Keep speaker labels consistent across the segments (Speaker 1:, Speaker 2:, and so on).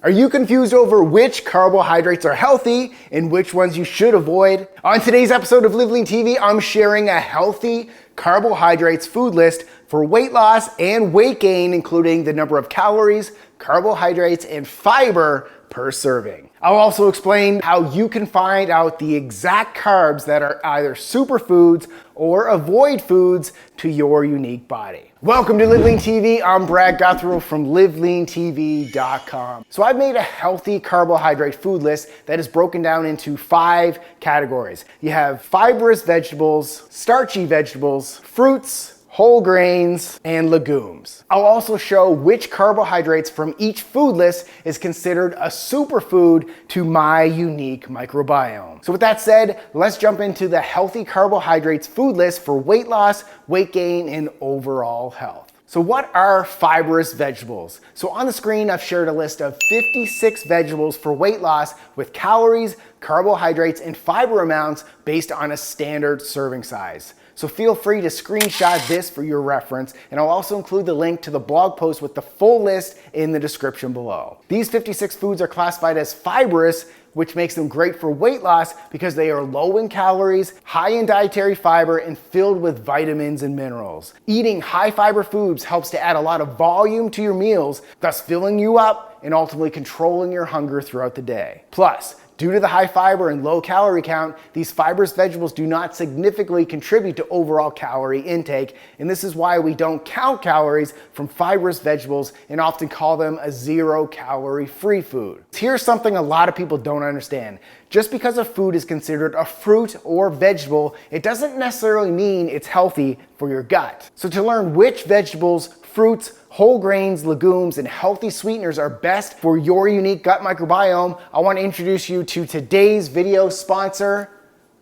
Speaker 1: Are you confused over which carbohydrates are healthy and which ones you should avoid? On today's episode of Live Lean TV, I'm sharing a healthy carbohydrates food list for weight loss and weight gain, including the number of calories, carbohydrates, and fiber per serving. I'll also explain how you can find out the exact carbs that are either superfoods or avoid foods to your unique body. Welcome to Live Lean TV. I'm Brad Guthrie from LiveLeanTV.com. So I've made a healthy carbohydrate food list that is broken down into 5 categories. You have fibrous vegetables, starchy vegetables, fruits, whole grains, and legumes. I'll also show which carbohydrates from each food list is considered a superfood to my unique microbiome. So with that said, let's jump into the healthy carbohydrates food list for weight loss, weight gain, and overall health. So what are fibrous vegetables? So on the screen, I've shared a list of 56 vegetables for weight loss with calories, carbohydrates, and fiber amounts based on a standard serving size. So feel free to screenshot this for your reference, and I'll also include the link to the blog post with the full list in the description below. These 56 foods are classified as fibrous, which makes them great for weight loss because they are low in calories, high in dietary fiber, and filled with vitamins and minerals. Eating high fiber foods helps to add a lot of volume to your meals, thus filling you up and ultimately controlling your hunger throughout the day. Plus, due to the high fiber and low calorie count, these fibrous vegetables do not significantly contribute to overall calorie intake, and this is why we don't count calories from fibrous vegetables and often call them a 0-calorie free food. Here's something a lot of people don't understand. Just because a food is considered a fruit or vegetable, it doesn't necessarily mean it's healthy for your gut. So to learn which vegetables, fruits, whole grains, legumes, and healthy sweeteners are best for your unique gut microbiome, I want to introduce you to today's video sponsor,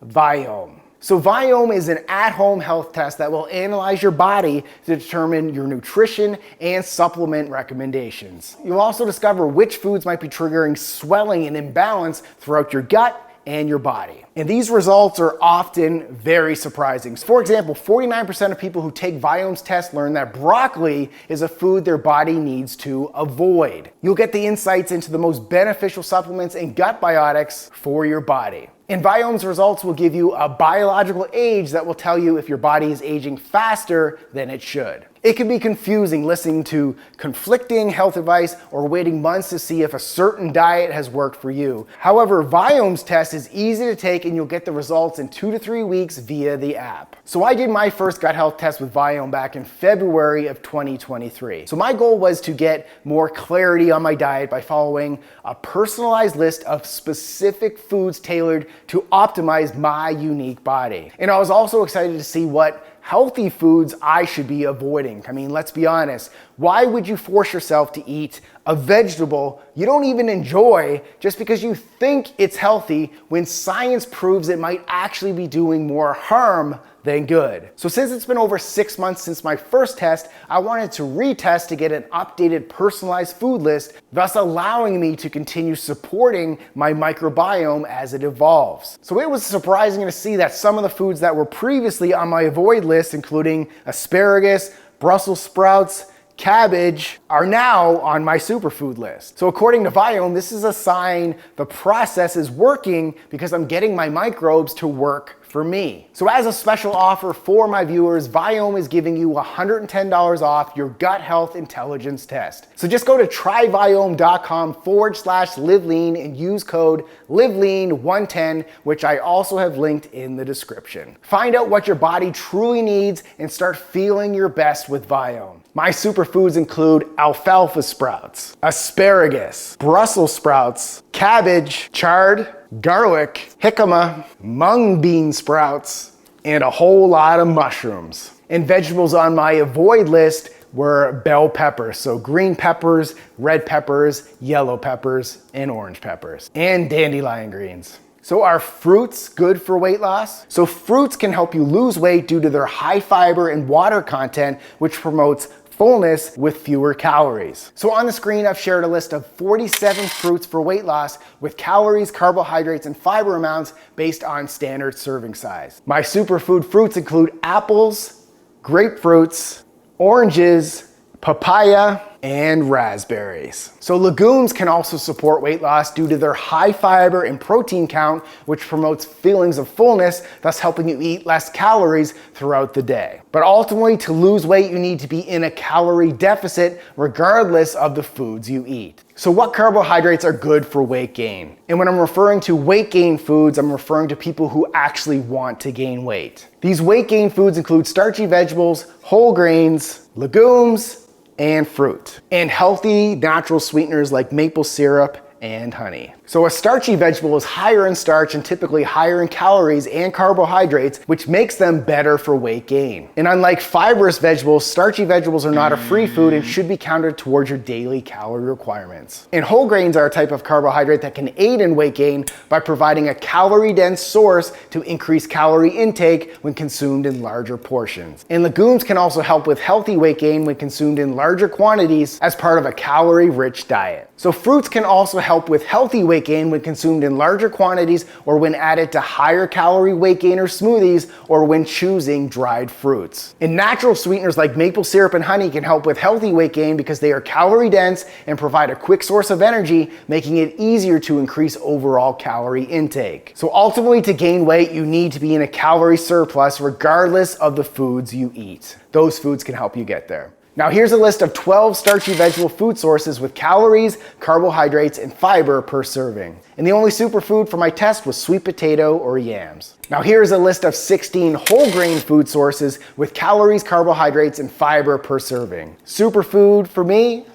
Speaker 1: Viome. So Viome is an at-home health test that will analyze your body to determine your nutrition and supplement recommendations. You'll also discover which foods might be triggering swelling and imbalance throughout your gut and your body. And these results are often very surprising. For example, 49% of people who take Viome's test learn that broccoli is a food their body needs to avoid. You'll get the insights into the most beneficial supplements and gut biotics for your body. And Viome's results will give you a biological age that will tell you if your body is aging faster than it should. It can be confusing listening to conflicting health advice or waiting months to see if a certain diet has worked for you. However, Viome's test is easy to take and you'll get the results in 2 to 3 weeks via the app. So I did my first gut health test with Viome back in February of 2023. So my goal was to get more clarity on my diet by following a personalized list of specific foods tailored to optimize my unique body. And I was also excited to see what healthy foods I should be avoiding. I mean, let's be honest. Why would you force yourself to eat a vegetable you don't even enjoy just because you think it's healthy when science proves it might actually be doing more harm than good? So since it's been over 6 months since my first test, I wanted to retest to get an updated personalized food list, thus allowing me to continue supporting my microbiome as it evolves. So it was surprising to see that some of the foods that were previously on my avoid list, including asparagus, Brussels sprouts, cabbage, are now on my superfood list. So according to Viome, this is a sign the process is working because I'm getting my microbes to work for me. So as a special offer for my viewers, Viome is giving you $110 off your gut health intelligence test. So just go to tryviome.com/livelean and use code LIVELEAN110, which I also have linked in the description. Find out what your body truly needs and start feeling your best with Viome. My superfoods include alfalfa sprouts, asparagus, Brussels sprouts, cabbage, chard, garlic, jicama, mung bean sprouts, and a whole lot of mushrooms. And vegetables on my avoid list were bell peppers, so green peppers, red peppers, yellow peppers, and orange peppers, and dandelion greens. So are fruits good for weight loss? So fruits can help you lose weight due to their high fiber and water content, which promotes fullness with fewer calories. So on the screen, I've shared a list of 47 fruits for weight loss with calories, carbohydrates, and fiber amounts based on standard serving size. My superfood fruits include apples, grapefruits, oranges, papaya, and raspberries. So legumes can also support weight loss due to their high fiber and protein count, which promotes feelings of fullness, thus helping you eat less calories throughout the day. But ultimately, to lose weight, you need to be in a calorie deficit regardless of the foods you eat. So what carbohydrates are good for weight gain? And when I'm referring to weight gain foods, I'm referring to people who actually want to gain weight. These weight gain foods include starchy vegetables, whole grains, legumes, and fruit, and healthy natural sweeteners like maple syrup and honey. So a starchy vegetable is higher in starch and typically higher in calories and carbohydrates, which makes them better for weight gain. And unlike fibrous vegetables, starchy vegetables are not a free food and should be counted towards your daily calorie requirements. And whole grains are a type of carbohydrate that can aid in weight gain by providing a calorie-dense source to increase calorie intake when consumed in larger portions. And legumes can also help with healthy weight gain when consumed in larger quantities as part of a calorie-rich diet. So fruits can also help with healthy weight gain when consumed in larger quantities or when added to higher calorie weight gainer smoothies or when choosing dried fruits. And natural sweeteners like maple syrup and honey can help with healthy weight gain because they are calorie dense and provide a quick source of energy, making it easier to increase overall calorie intake. So ultimately, to gain weight, you need to be in a calorie surplus regardless of the foods you eat. Those foods can help you get there. Now here's a list of 12 starchy vegetable food sources with calories, carbohydrates, and fiber per serving. And the only superfood for my test was sweet potato or yams. Now here's a list of 16 whole grain food sources with calories, carbohydrates, and fiber per serving. Superfood for me,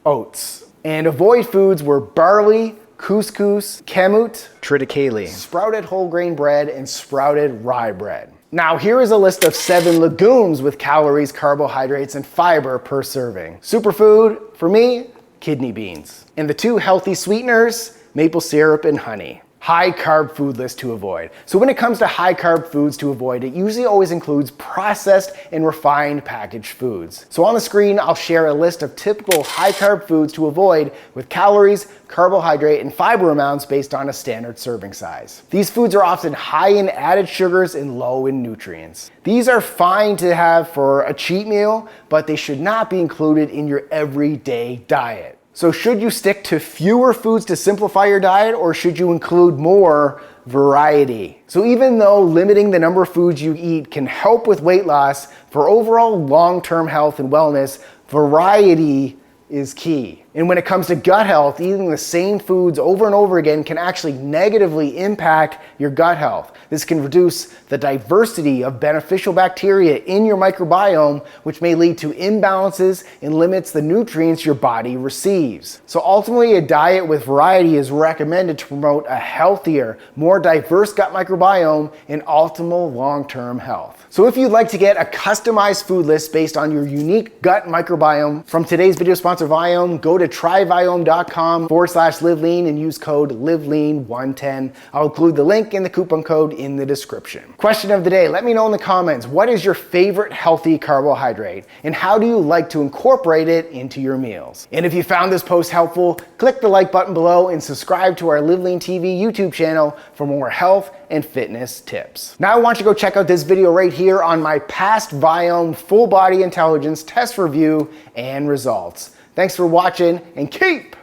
Speaker 1: oats. And avoid foods were barley, couscous, kamut, triticale, sprouted whole grain bread, and sprouted rye bread. Now here is a list of 7 legumes with calories, carbohydrates, and fiber per serving. Superfood, for me, kidney beans. And the 2 healthy sweeteners, maple syrup and honey. High carb food list to avoid. So when it comes to high carb foods to avoid, it usually always includes processed and refined packaged foods. So on the screen, I'll share a list of typical high carb foods to avoid with calories, carbohydrate, and fiber amounts based on a standard serving size. These foods are often high in added sugars and low in nutrients. These are fine to have for a cheat meal, but they should not be included in your everyday diet. So should you stick to fewer foods to simplify your diet, or should you include more variety? So even though limiting the number of foods you eat can help with weight loss, for overall long-term health and wellness, variety is key. And when it comes to gut health, eating the same foods over and over again can actually negatively impact your gut health. This can reduce the diversity of beneficial bacteria in your microbiome, which may lead to imbalances and limits the nutrients your body receives. So ultimately, a diet with variety is recommended to promote a healthier, more diverse gut microbiome and optimal long-term health. So if you'd like to get a customized food list based on your unique gut microbiome from today's video sponsor Viome, go to tryviome.com/livelean and use code LIVELEAN110. I'll include the link and the coupon code in the description. Question of the day, let me know in the comments, what is your favorite healthy carbohydrate and how do you like to incorporate it into your meals? And if you found this post helpful, click the like button below and subscribe to our Live Lean TV YouTube channel for more health and fitness tips. Now I want you to go check out this video right here on my past Viome full body intelligence test review and results. Thanks for watching and keep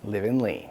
Speaker 1: living lean.